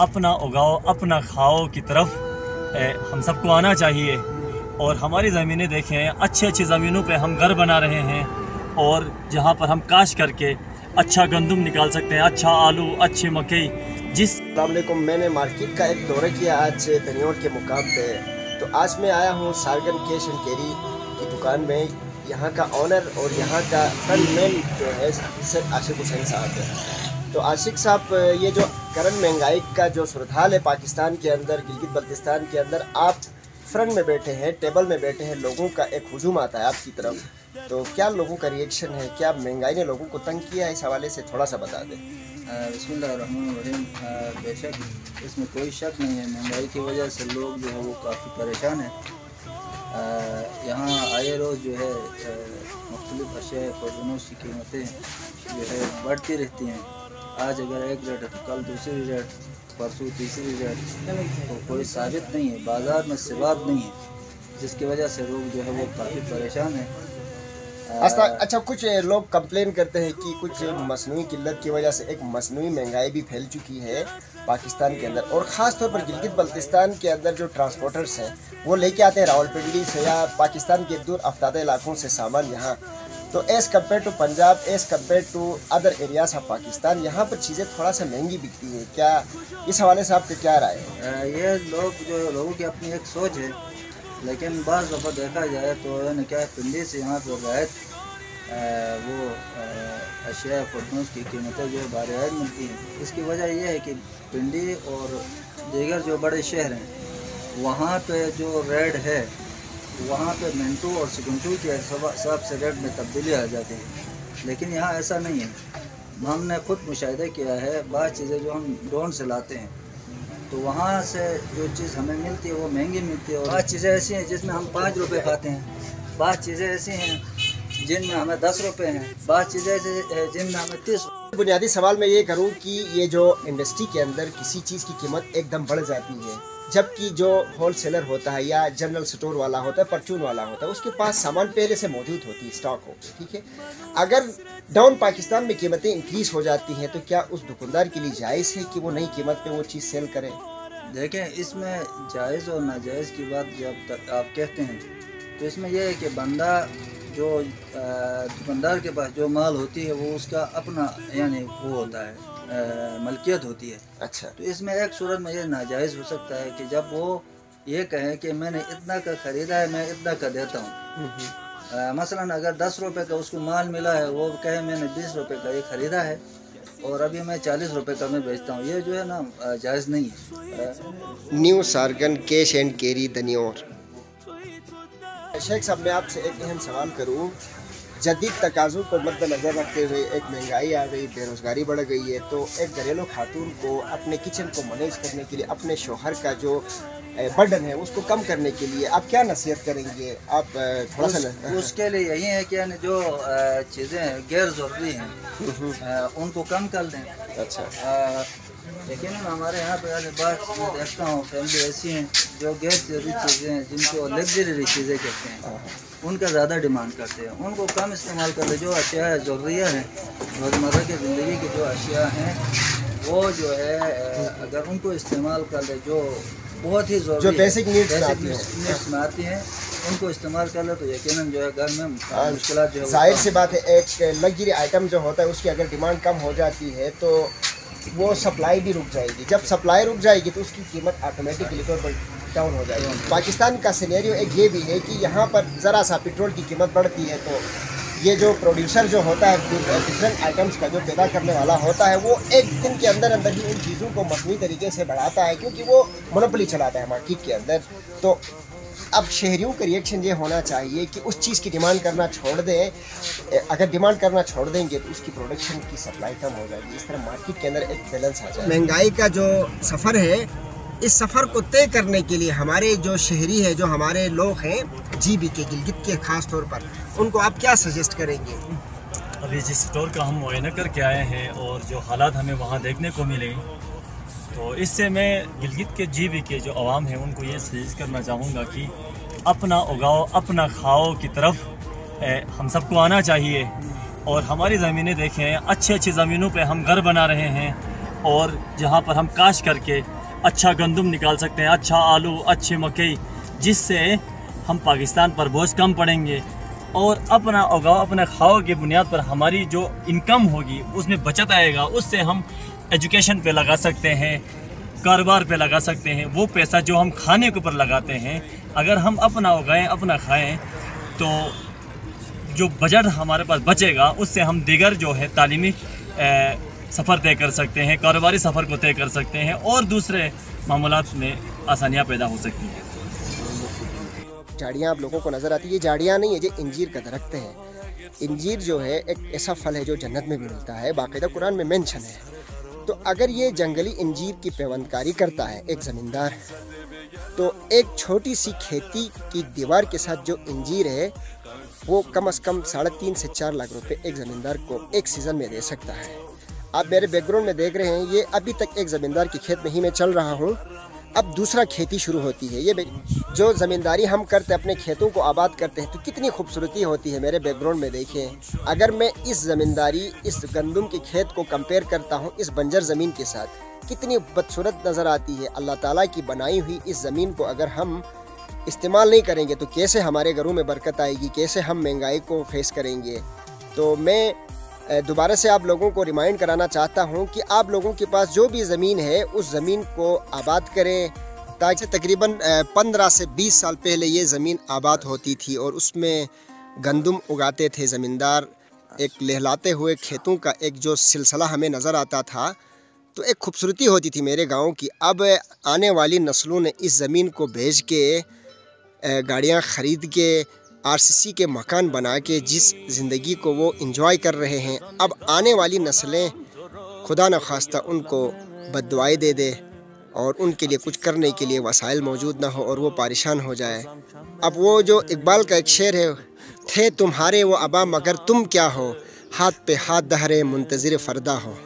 अपना उगाओ अपना खाओ की तरफ हम सबको आना चाहिए। और हमारी ज़मीनें देखें, अच्छी अच्छी ज़मीनों पे हम घर बना रहे हैं और जहाँ पर हम काश करके अच्छा गंदम निकाल सकते हैं, अच्छा आलू, अच्छी मकई। अस्सलामुअलैकुम। मैंने मार्केट का एक दौरा किया आज दनियोर के मुकाम पे। तो आज मैं आया हूँ सारगन कैश एंड कैरी की दुकान में। यहाँ का ऑनर और यहाँ का फ्रंटमैन जो है सर आशिक हुसैन साहब है। तो आशिक साहब, ये जो करंट महंगाई का जो सूरत हाल है पाकिस्तान के अंदर, गिलगित बल्तिस्तान के अंदर, आप फ्रंट में बैठे हैं, टेबल में बैठे हैं, लोगों का एक हुजूम आता है आपकी तरफ। तो क्या लोगों का रिएक्शन है? क्या महंगाई ने लोगों को तंग किया है? इस हवाले से थोड़ा सा बता दें। बिस्मिल्लाहिर्रहमानिर्रहीम। बेशक इसमें कोई शक नहीं है, महंगाई की वजह से लोग जो है वो काफ़ी परेशान हैं। यहाँ आए रोज़ जो है मुख्तलिफ अशिया ख़ुर्दनोश की कीमतें जो है बढ़ती रहती हैं। आज अगर एक रेट है तो कल दूसरी रेट, परसों तीसरी रेट, तो कोई साबित नहीं है, बाज़ार में सबाब नहीं है, जिसकी वजह से लोग जो है वो काफ़ी परेशान हैं। अच्छा, कुछ लोग कंप्लेन करते हैं कि कुछ मसनूई किल्लत की वजह से एक मसनूई महंगाई भी फैल चुकी है पाकिस्तान के अंदर, और ख़ास तौर पर गिलगित बल्तिस्तान के अंदर जो ट्रांसपोर्टर्स हैं वो लेके आते हैं रावलपिंडी से या पाकिस्तान के दूर अफ्तादा इलाकों से सामान यहाँ। तो as compare to Punjab, as compare to other areas of Pakistan, यहाँ पर चीज़ें थोड़ा सा महंगी बिकती हैं। क्या इस हवाले से आपकी क्या राय है? ये लोगों की अपनी एक सोच है, लेकिन बाज़ दफ़ा देखा जाए तो यानी क्या पिंडी से यहाँ पर रियायत वो अशिया ख़ुर्दनोश की कीमतें जो है बारियात मिलती हैं। इसकी वजह यह है कि पिंडी और दीगर जो बड़े शहर हैं वहाँ पे जो रेट है वहाँ पे मिनटों और सेकंडों के हिसाब से रेट में तब्दीली आ जाती है, लेकिन यहाँ ऐसा नहीं है। हमने खुद मुशाहिदा किया है, बाज़ चीज़ें जो हम ड्रोन से लाते हैं तो वहाँ से जो चीज़ हमें मिलती है वो महंगी मिलती है, और बाज़ चीज़ें ऐसी हैं जिसमें हम 5 रुपये खाते हैं, बाज़ चीज़ें ऐसी हैं जिनमें हमें 10 रुपये हैं, बाज़ चीज़ें ऐसी जिनमें हमें 30। बुनियादी सवाल मैं ये करूँ कि ये जो इंडस्ट्री के अंदर किसी चीज़ की कीमत एकदम बढ़ जाती है, जबकि जो होलसेलर होता है या जनरल स्टोर वाला होता है, परचून वाला होता है, उसके पास सामान पहले से मौजूद होती है, स्टॉक होती है, ठीक है। अगर डाउन पाकिस्तान में कीमतें इंक्रीज़ हो जाती हैं तो क्या उस दुकानदार के लिए जायज़ है कि वो नई कीमत पे वो चीज़ सेल करें? देखें, इसमें जायज़ और नाजायज़ की बात जब तक आप कहते हैं तो इसमें यह है कि बंदा जो दुकानदार के पास जो माल होती है वो उसका अपना यानी वो होता है, मलकियत होती है। अच्छा, तो इसमें एक सूरत में ये नाजायज़ हो सकता है कि जब वो ये कहें कि मैंने इतना का ख़रीदा है, मैं इतना का देता हूँ। मसलन अगर 10 रुपये का उसको माल मिला है, वो कहे मैंने 20 रुपये का ये ख़रीदा है और अभी मैं 40 रुपये का मैं बेचता हूँ, ये जो है ना जायज़ नहीं है। न्यू सारगन कैश एंड कैरी दनियोर। शेख साहब, मैं आपसे एक अहम सवाल करूँ। जदीद तकाज़ों को मद्देनज़र रखते हुए एक महंगाई आ गई, बेरोज़गारी बढ़ गई है, तो एक घरेलू खातून को अपने किचन को मैनेज करने के लिए, अपने शोहर का जो बर्डन है उसको कम करने के लिए आप क्या नसीहत करेंगे? आप थोड़ा सा उसके लिए यही है कि यानी जो चीज़ें गैर ज़रूरी हैं उनको कम कर दें। अच्छा, लेकिन हमारे यहाँ पे बात मैं देखता हूँ, फैमिली ऐसी हैं जो गैर ज़रूरी चीज़ें हैं जिनको लग्जरी चीज़ें कहते हैं, उनका ज़्यादा डिमांड करते हैं, उनको कम इस्तेमाल कर ले। जो अशिया ज़रूरिया हैं, रोज़मर्रा की ज़िंदगी की जो अशिया हैं वो जो है अगर उनको इस्तेमाल कर ले, जो बहुत ही ज़रूरी, जो बेसिक नीड्स में आती हैं, उनको इस्तेमाल कर ले तो यकीनन जो है घर में मुश्किलात जो है जाहिर सी बात है। एक लग्जरी आइटम जो होता है उसकी अगर डिमांड कम हो जाती है तो वो सप्लाई भी रुक जाएगी। जब सप्लाई रुक जाएगी तो उसकी कीमत ऑटोमेटिकली तौर पर डाउन हो जाएगी। पाकिस्तान का सिनेरियो एक ये भी है कि यहाँ पर ज़रा सा पेट्रोल की कीमत बढ़ती है तो ये जो प्रोड्यूसर जो होता है डिफरेंट आइटम्स का जो पैदा करने वाला होता है वो एक दिन के अंदर अंदर ही उन चीज़ों को मसनूई तरीके से बढ़ाता है, क्योंकि वो मोनोपोली चलाता है मार्केट के अंदर। तो अब शहरियों का रिएक्शन ये होना चाहिए कि उस चीज़ की डिमांड करना छोड़ दें। अगर डिमांड करना छोड़ देंगे तो उसकी प्रोडक्शन की सप्लाई कम हो जाएगी। इस तरह मार्केट के अंदर एक बैलेंस आ जाए। महंगाई का जो सफ़र है, इस सफ़र को तय करने के लिए हमारे जो शहरी है, जो हमारे लोग हैं GB के गिलगित के ख़ास तौर पर, उनको आप क्या सजेस्ट करेंगे? अभी जिस स्टोर का हम मुआयना करके आए हैं और जो हालात हमें वहाँ देखने को मिले, तो इससे मैं गिलगित के GB के जो अवाम है उनको ये सजेस्ट करना चाहूँगा कि अपना उगाओ अपना खाओ की तरफ हम सबको आना चाहिए। और हमारी ज़मीनें देखें, अच्छी अच्छी ज़मीनों पे हम घर बना रहे हैं और जहाँ पर हम काश करके अच्छा गंदम निकाल सकते हैं, अच्छा आलू, अच्छी मकई, जिससे हम पाकिस्तान पर बोझ कम पड़ेंगे और अपना उगाओ अपना खाओ की बुनियाद पर हमारी जो इनकम होगी उसमें बचत आएगा। उससे हम एजुकेशन पे लगा सकते हैं, कारोबार पे लगा सकते हैं। वो पैसा जो हम खाने के ऊपर लगाते हैं, अगर हम अपना उगाएं, अपना खाएं, तो जो बजट हमारे पास बचेगा उससे हम दीगर जो है तालीमी सफ़र तय कर सकते हैं, कारोबारी सफ़र को तय कर सकते हैं और दूसरे मामूलात में आसानियाँ पैदा हो सकती हैं। झाड़ियाँ आप लोगों को नज़र आती है, ये झाड़ियाँ नहीं है, ये इंजीर का दरख्त है। इंजीर जो है एक ऐसा फल है जो जन्नत में भी मिलता है, बाकायदा कुरान में मेंशन है। तो अगर ये जंगली इंजीर की पेवंदकारी करता है एक ज़मींदार, तो एक छोटी सी खेती की दीवार के साथ जो इंजीर है वो कम से कम 3.5 से 4 लाख रुपए एक ज़मींदार को एक सीज़न में दे सकता है। आप मेरे बैकग्राउंड में देख रहे हैं, ये अभी तक एक ज़मींदार की खेत में ही मैं चल रहा हूँ। अब दूसरा खेती शुरू होती है। ये जो ज़मींदारी हम करते हैं, अपने खेतों को आबाद करते हैं, तो कितनी खूबसूरती होती है। मेरे बैकग्राउंड में देखें, अगर मैं इस ज़मींदारी, इस गंदम के खेत को कंपेयर करता हूँ इस बंजर ज़मीन के साथ, कितनी बदसूरत नज़र आती है। अल्लाह ताला की बनाई हुई इस ज़मीन को अगर हम इस्तेमाल नहीं करेंगे तो कैसे हमारे घरों में बरकत आएगी, कैसे हम महंगाई को फेस करेंगे। तो मैं दोबारा से आप लोगों को रिमाइंड कराना चाहता हूं कि आप लोगों के पास जो भी ज़मीन है उस ज़मीन को आबाद करें, ताकि तकरीबन 15 से 20 साल पहले ये ज़मीन आबाद होती थी और उसमें गंदम उगाते थे ज़मींदार। एक लहलाते हुए खेतों का एक जो सिलसिला हमें नज़र आता था, तो एक खूबसूरती होती थी मेरे गाँव की। अब आने वाली नस्लों ने इस ज़मीन को बेच के, गाड़ियाँ ख़रीद के, आरसीसी के मकान बना के जिस ज़िंदगी को वो इंजॉय कर रहे हैं, अब आने वाली नस्लें खुदा न खास्ता उनको बद्दुआएं दे दे और उनके लिए कुछ करने के लिए वसाइल मौजूद ना हो और वो परेशान हो जाए। अब वो जो इकबाल का एक शेर है, थे तुम्हारे वो अबा मगर तुम क्या हो, हाथ पे हाथ दहरे मुंतज़िर फ़रदा हो।